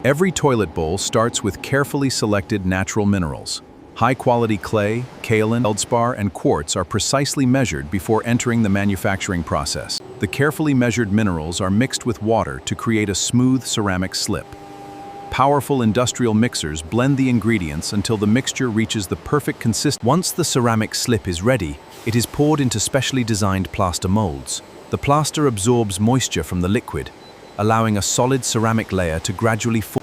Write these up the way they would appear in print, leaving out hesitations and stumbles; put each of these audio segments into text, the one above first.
Every toilet bowl starts with carefully selected natural minerals. High-quality clay, kaolin, feldspar, and quartz are precisely measured before entering the manufacturing process. The carefully measured minerals are mixed with water to create a smooth ceramic slip. Powerful industrial mixers blend the ingredients until the mixture reaches the perfect consistency. Once the ceramic slip is ready, it is poured into specially designed plaster molds. The plaster absorbs moisture from the liquid, allowing a solid ceramic layer to gradually form.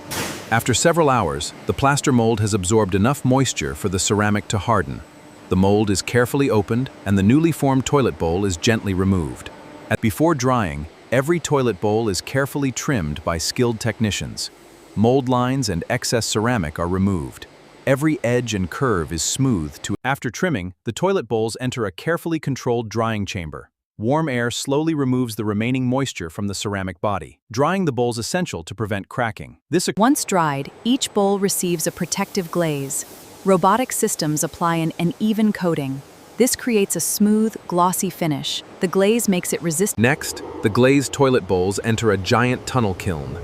After several hours, the plaster mold has absorbed enough moisture for the ceramic to harden. The mold is carefully opened and the newly formed toilet bowl is gently removed. Before drying, every toilet bowl is carefully trimmed by skilled technicians. Mold lines and excess ceramic are removed. Every edge and curve is smoothed. After trimming, the toilet bowls enter a carefully controlled drying chamber. Warm air slowly removes the remaining moisture from the ceramic body. Drying the bowl is essential to prevent cracking. Once dried, each bowl receives a protective glaze. Robotic systems apply an even coating. This creates a smooth, glossy finish. The glaze makes it resistant. Next, the glazed toilet bowls enter a giant tunnel kiln.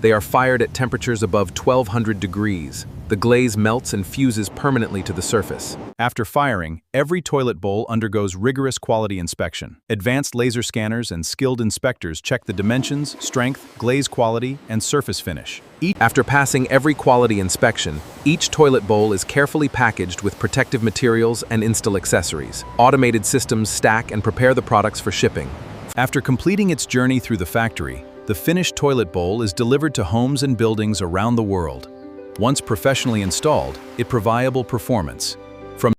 They are fired at temperatures above 1200 degrees. The glaze melts and fuses permanently to the surface. After firing, every toilet bowl undergoes rigorous quality inspection. Advanced laser scanners and skilled inspectors check the dimensions, strength, glaze quality, and surface finish. After passing every quality inspection, each toilet bowl is carefully packaged with protective materials and install accessories. Automated systems stack and prepare the products for shipping. After completing its journey through the factory, the finished toilet bowl is delivered to homes and buildings around the world. Once professionally installed, it provides reliable performance,